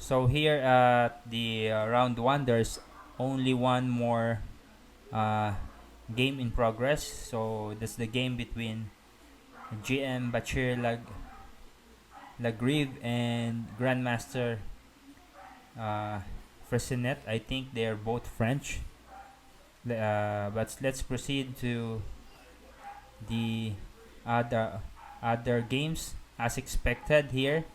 So here at the round 1, there's only one more uh, game in progress. So that's the game between GM Bachir Lagrive and Grandmaster uh, Fressinet. I think they are both French. But let's proceed to the other other games as expected here.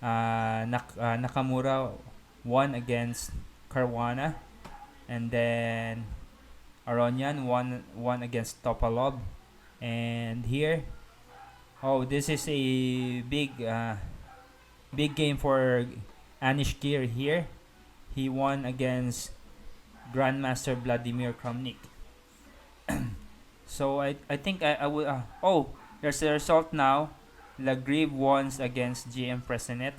Nakamura won against Caruana, and then Aronyan won against Topalov, and here, oh, this is a big game for Anish Giri here. He won against Grandmaster Vladimir Kramnik. So I think I will. Oh, there's the result now. Lagrive won against GM Presenet,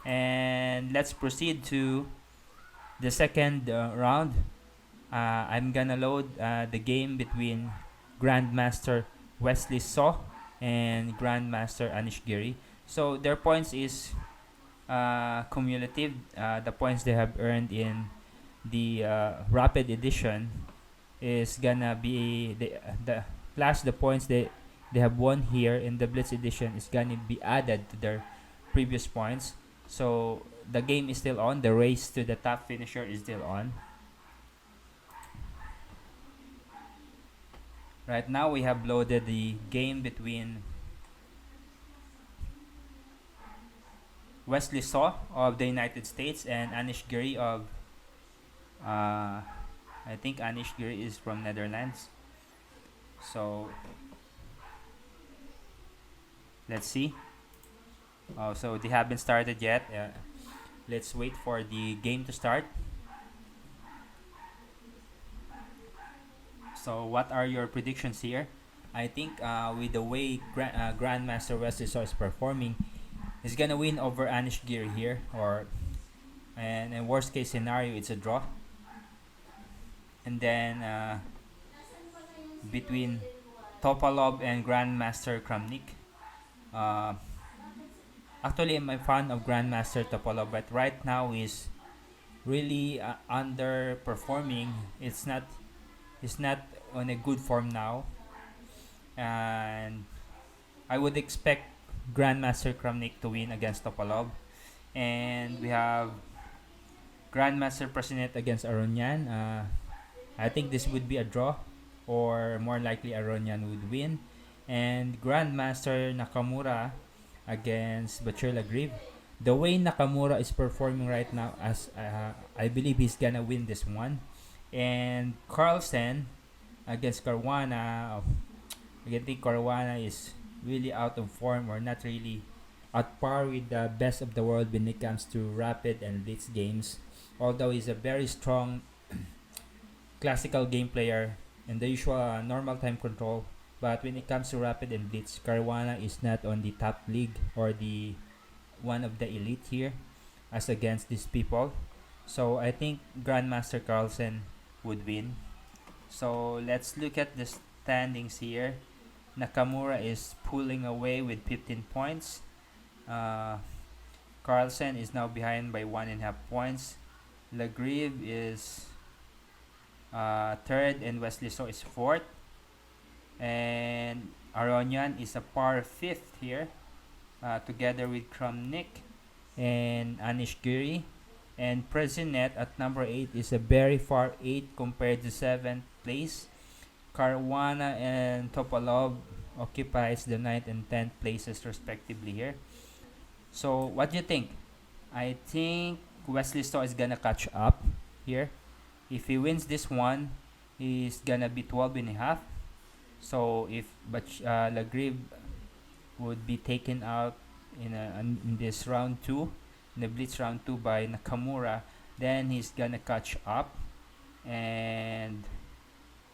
and let's proceed to the second round. I'm gonna load the game between Grandmaster Wesley So and Grandmaster Anish Giri. So their points is cumulative. The points they have earned in the Rapid Edition is gonna be the plus the points they have won here in the Blitz Edition is gonna be added to their previous points. So the game is still on. The race to the top finisher is still on. Right now we have loaded the game between Wesley So of the United States and Anish Giri of I think Anish Giri is from Netherlands. So let's see. Oh, so they haven't started yet. Let's wait for the game to start. So what are your predictions here? I think with the way Grandmaster Wesley So is performing, he's gonna win over Anish Giri here, and in worst case scenario, it's a draw. And then between Topalov and Grandmaster Kramnik. Uh, Actually, I'm a fan of Grandmaster Topalov, but right now he's really underperforming. He's not on a good form now, and I would expect Grandmaster Kramnik to win against Topalov. And we have Grandmaster President against Aronyan. I think this would be a draw, or more likely Aronyan would win. And Grandmaster Nakamura against Bachir Lagrive. The way Nakamura is performing right now, as I believe he's gonna win this one. And Carlsen against Caruana. I think Caruana is really out of form, or not really at par with the best of the world when it comes to rapid and blitz games. Although he's a very strong classical game player in the usual normal time control, but when it comes to rapid and blitz, Caruana is not on the top league or the one of the elite here as against these people. So I think Grandmaster Carlsen would win. So let's look at the standings here. Nakamura is pulling away with 15 points. Uh, Carlsen is now behind by 1.5 points. Lagrive is third, and Wesley So is fourth. And Aronyan is a par fifth here, together with Kramnik and Anish Giri. And Presinet at number 8 is a very far 8 compared to 7th place. Caruana and Topalov occupies the 9th and 10th places respectively here. So what do you think? I think Wesley So is gonna catch up here. If he wins this one, he's gonna be 12 and a half. So if Lagrive would be taken out in this round 2, in the Blitz round 2 by Nakamura, then he's gonna catch up, and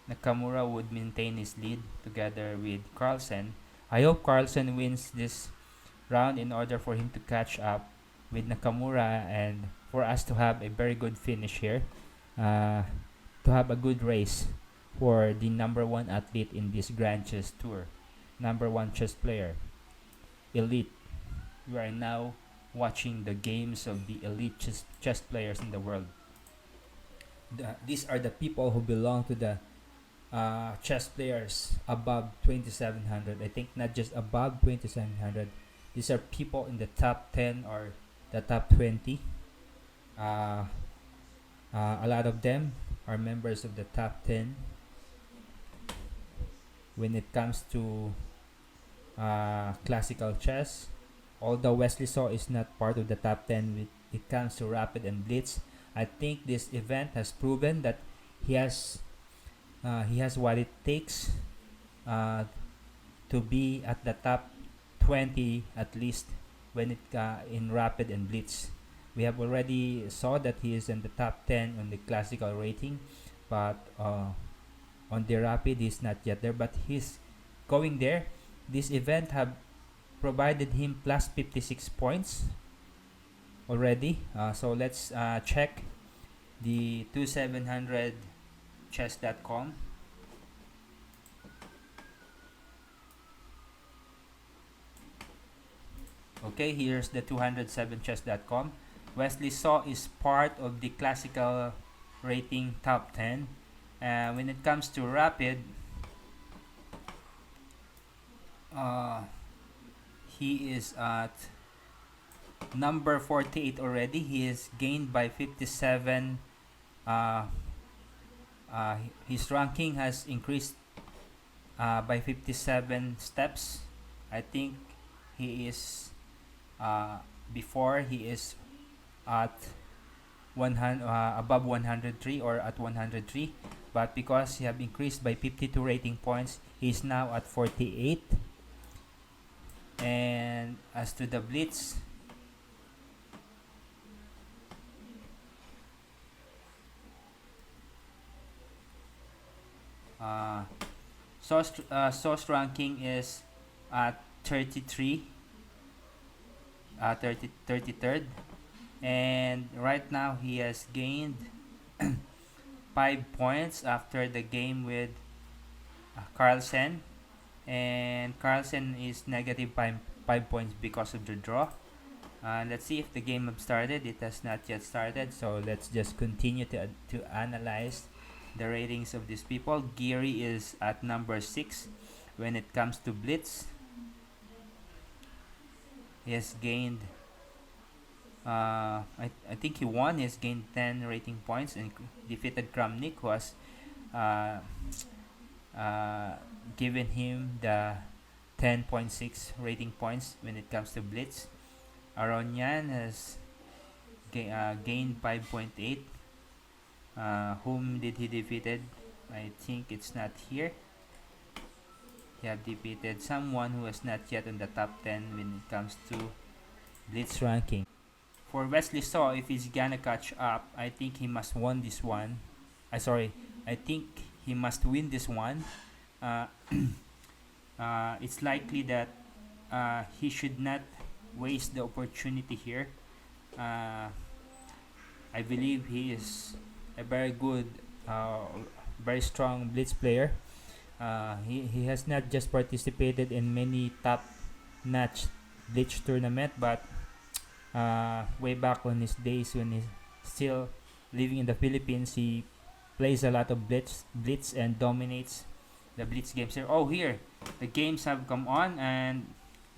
Nakamura would maintain his lead together with Carlsen. I hope Carlsen wins this round in order for him to catch up with Nakamura and for us to have a very good finish here, to have a good race for the number 1 athlete in this Grand Chess Tour, number 1 chess player, elite. We are now watching the games of the elite chess players in the world. These are the people who belong to the chess players above 2700. I think not just above 2700. These are people in the top 10 or the top 20. Uh, a lot of them are members of the top 10 when it comes to classical chess. Although Wesley So is not part of the top 10 when it comes to rapid and blitz, I think this event has proven that he has what it takes uh, to be at the top 20 at least when it in rapid and blitz. We have already saw that he is in the top 10 on the classical rating, but on the rapid he's not yet there, but he's going there. This event have provided him plus 56 points already. So let's check the 2700 chess.com. Okay, here's the 207chess.com. Wesley So is part of the classical rating top 10. When it comes to rapid, he is at number 48 already. He is gained by 57. His ranking has increased by 57 steps. I think he is before he is at 100 above 103 or at 103, but because he have increased by 52 rating points, he is now at 48. And as to the blitz, So's ranking is at 33, 33rd, and right now he has gained 5 points after the game with Carlsen, and Carlsen is negative 5 points because of the draw. Let's see if the game has started. It has not yet started, so let's just continue to analyze the ratings of these people. Giri is at number 6 when it comes to blitz. He has gained I think he won. He has gained 10 rating points and defeated Kramnik, who has given him the 10.6 rating points when it comes to blitz. Aronyan has gained 5.8. Whom did he defeated? I think it's not here. He have defeated someone who is not yet in the top 10 when it comes to blitz ranking. For Wesley So, if he's gonna catch up, I think he must win this one. I think he must win this one. It's likely that he should not waste the opportunity here. I believe he is a very good, very strong blitz player. He has not just participated in many top-notch blitz tournament, but way back on his days when he's still living in the Philippines, he plays a lot of blitz and dominates the blitz games here. Oh, here the games have come on, and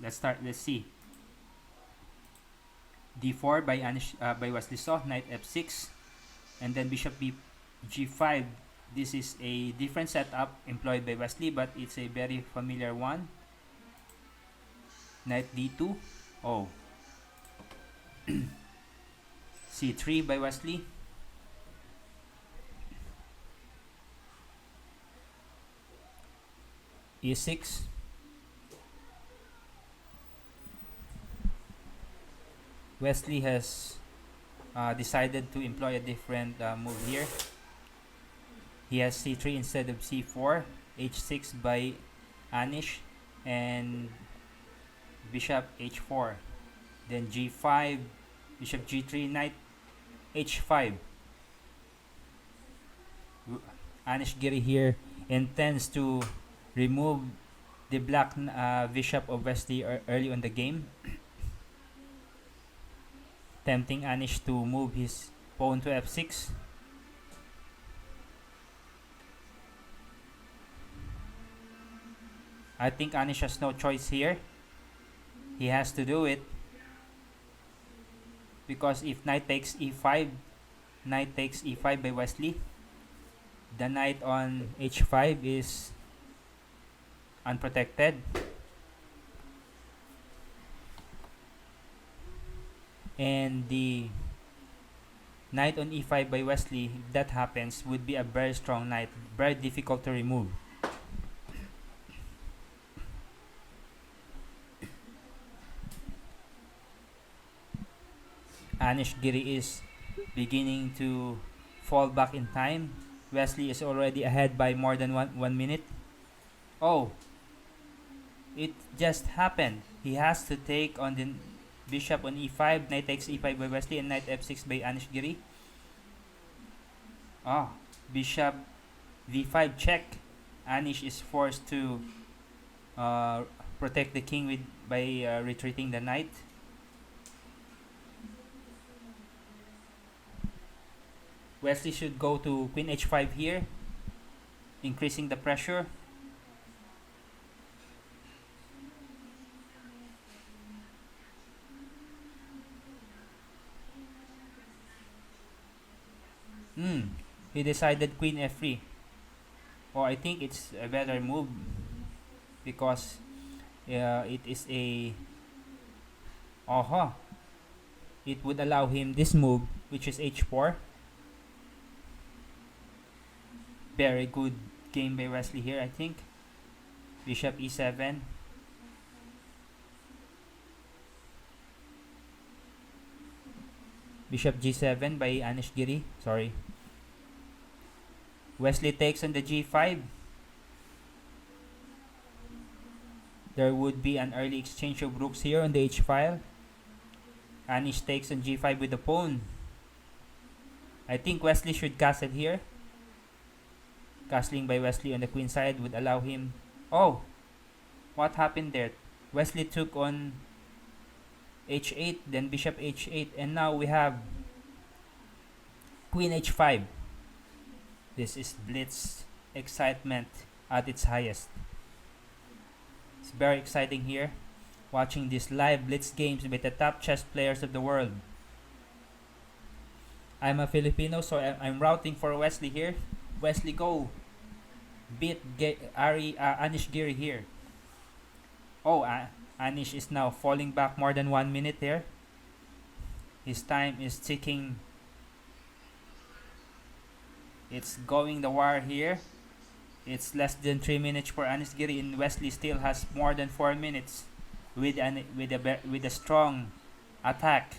let's start. Let's see. D4 by Wesley So, knight f6, and then bishop g5. This is a different setup employed by Wesley, but it's a very familiar one. Knight d2. Oh. c3 by Wesley. e6. Wesley has decided to employ a different move here. He has c3 instead of c4, h6 by Anish, and bishop h4. Then g5, bishop g3, knight h5. Anish Giri here intends to remove the black bishop of Wesley early on the game. tempting Anish to move his pawn to f6. I think Anish has no choice here. He has to do it, because if knight takes e5, knight takes e5 by Wesley, the knight on h5 is unprotected, and the knight on e5 by Wesley, if that happens, would be a very strong knight, very difficult to remove. Anish Giri is beginning to fall back in time. Wesley is already ahead by more than one minute. Oh, it just happened. He has to take on the bishop on e5, knight takes e5 by Wesley, and knight f6 by Anish Giri. Bishop v5 check. Anish is forced to protect the king by retreating the knight. Wesley should go to queen h5 here, increasing the pressure. He decided queen f3. I think it's a better move, because it is a it would allow him this move, which is h4. Very good game by Wesley here, I think. Bishop e7. Bishop g7 by Anish Giri. Sorry. Wesley takes on the g5. There would be an early exchange of rooks here on the h-file. Anish takes on g5 with the pawn. I think Wesley should castle here. Castling by Wesley on the queen side would allow him... what happened there? Wesley took on h8, then bishop h8, and now we have queen h5. This is blitz excitement at its highest. It's very exciting here, watching these live blitz games with the top chess players of the world. I'm a Filipino, so I'm routing for Wesley here. Wesley, go! Beat Anish Giri here. Anish is now falling back more than 1 minute here. His time is ticking. It's going the wire here. It's less than 3 minutes for Anish Giri, and Wesley still has more than 4 minutes with a strong attack.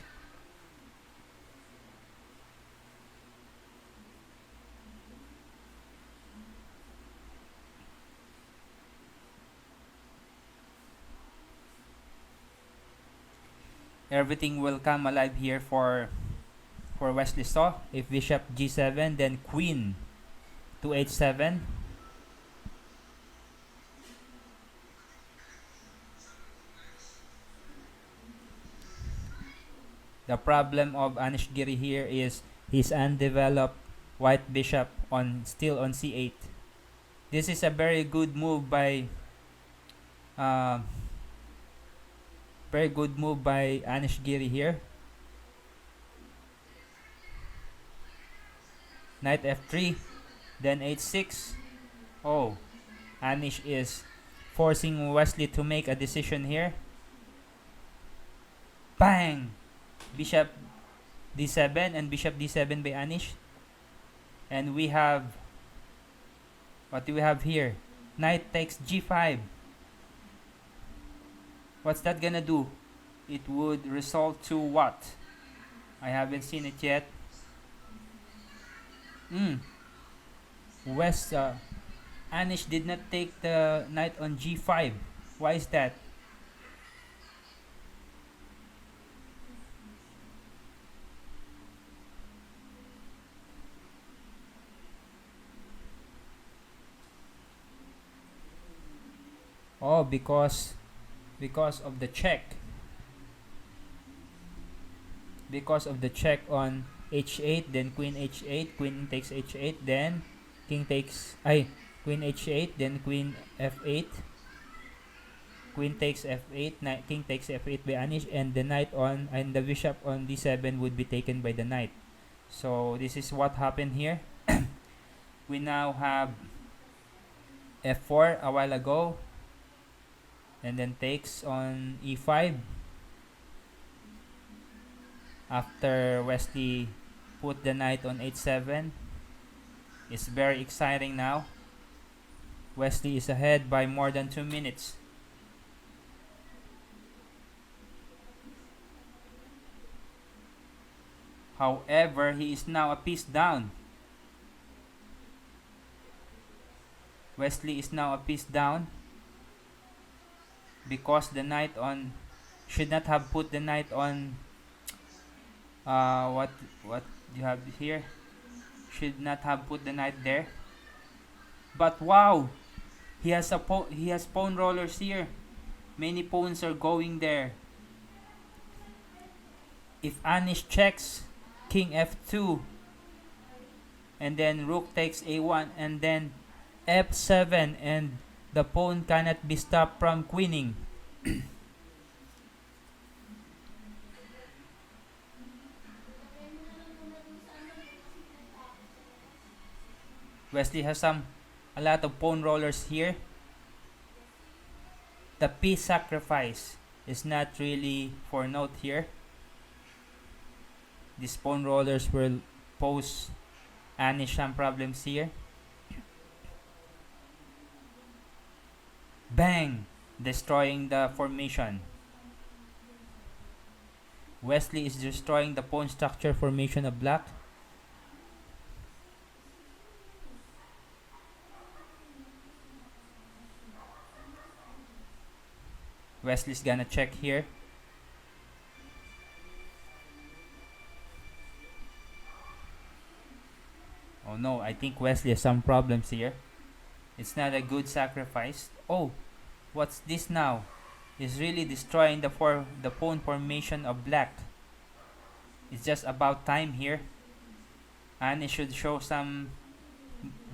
Everything will come alive here for Wesley So. If bishop g7, then queen to h7. The problem of Anish Giri here is his undeveloped white bishop still on c8. This is a very good move by Anish Giri here. Knight f3, then h6. Anish is forcing Wesley to make a decision here. Bang! Bishop d7 and bishop d7 by Anish. And we have... what do we have here? Knight takes g5. What's that gonna do? It would result to what? I haven't seen it yet. Anish did not take the knight on g5. Why is that? because of the check. because of the check on h8, then queen h8, queen takes h8, then king takes queen h8, then queen f8, queen takes f8, king takes f8 by Anish, and the knight on and the bishop on d7 would be taken by the knight. So this is what happened here. We now have f4 a while ago, and then takes on e5 after Wesley put the knight on h7. It's very exciting now. Wesley is ahead by more than 2 minutes. However, he is now a piece down. Wesley is now a piece down because the knight on should not have put the knight on what you have here, should not have put the knight there. But wow, he has pawn rollers here. Many pawns are going there. If Anish checks, king f2, and then rook takes a1, and then f7, and the pawn cannot be stopped from queening. Wesley has a lot of pawn rollers here. The piece sacrifice is not really for note here. These pawn rollers will pose Anish some problems here. Bang! Destroying the formation. Wesley is destroying the pawn structure formation of black. Wesley's gonna check here. Oh no, I think Wesley has some problems here. It's not a good sacrifice. Oh, what's this now? He's really destroying the pawn formation of black. It's just about time here. And it should show some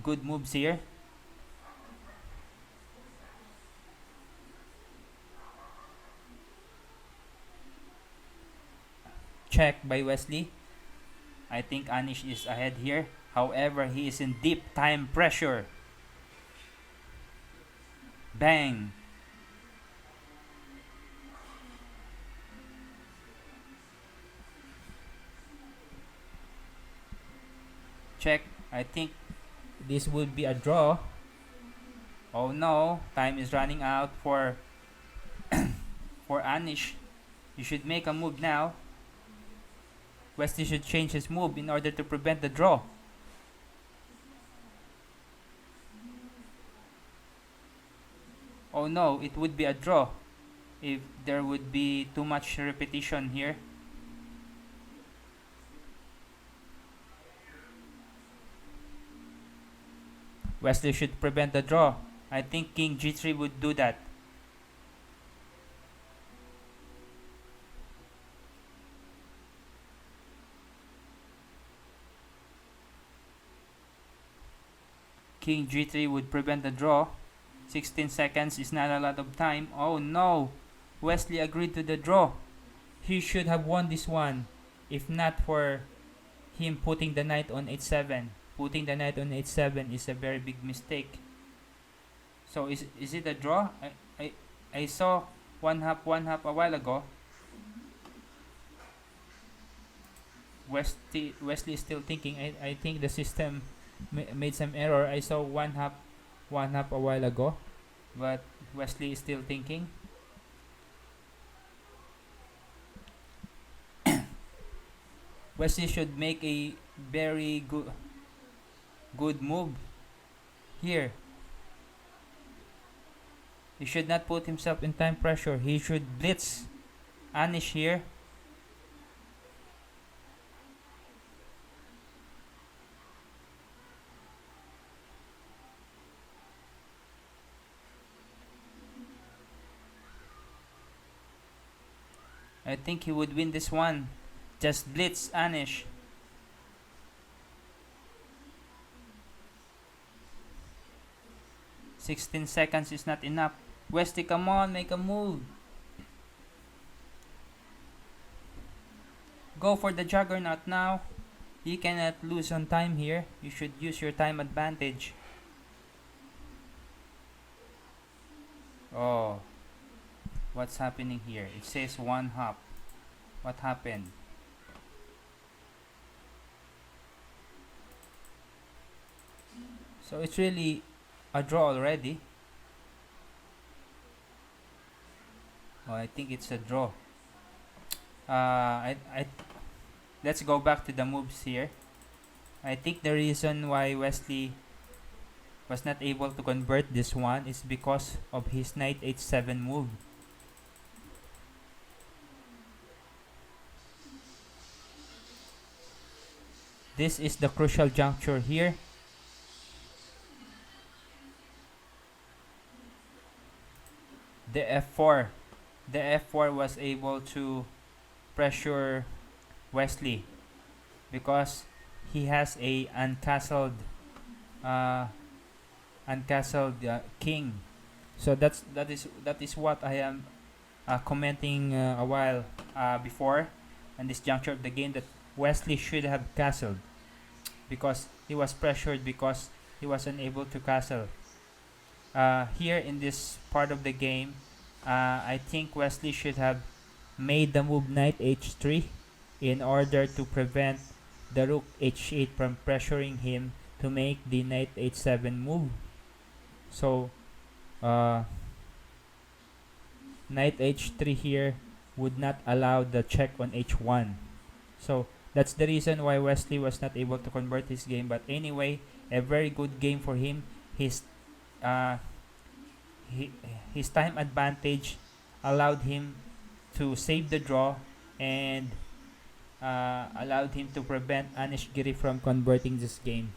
good moves here. Check by Wesley. I think Anish is ahead here. However, he is in deep time pressure. Bang! Check. I think this would be a draw. Oh no, time is running out for for Anish. You should make a move now. Wesley should change his move in order to prevent the draw. Oh no, it would be a draw if there would be too much repetition here. Wesley should prevent the draw. I think king g3 would do that. King g3 would prevent the draw. 16 seconds is not a lot of time. Oh no! Wesley agreed to the draw. He should have won this one if not for him putting the knight on h7. Putting the knight on h7 is a very big mistake. So is it a draw? I saw one half a while ago. Wesley is still thinking. I think the system made some error. I saw one half a while ago, but Wesley is still thinking. Wesley should make a very good move here. He should not put himself in time pressure. He should blitz Anish here. I think he would win this one. Just blitz, Anish. 16 seconds is not enough. Wesley, come on, make a move. Go for the juggernaut now. You cannot lose on time here. You should use your time advantage. Oh, what's happening here? It says one hop. What happened? So it's really a draw already. Oh, I think it's a draw. Let's go back to the moves here. I think the reason why Wesley was not able to convert this one is because of his knight h7 move. This is the crucial juncture here. The f4. The f4 was able to pressure Wesley because he has a uncastled king. So that is what I am commenting a while before on this juncture of the game, that Wesley should have castled because he was pressured because he was unable to castle. Here in this part of the game, I think Wesley should have made the move knight h3 in order to prevent the rook h8 from pressuring him to make the knight h7 move. So knight h3 here would not allow the check on h1. So that's the reason why Wesley was not able to convert his game. But anyway, a very good game for him. His time advantage allowed him to save the draw and allowed him to prevent Anish Giri from converting this game.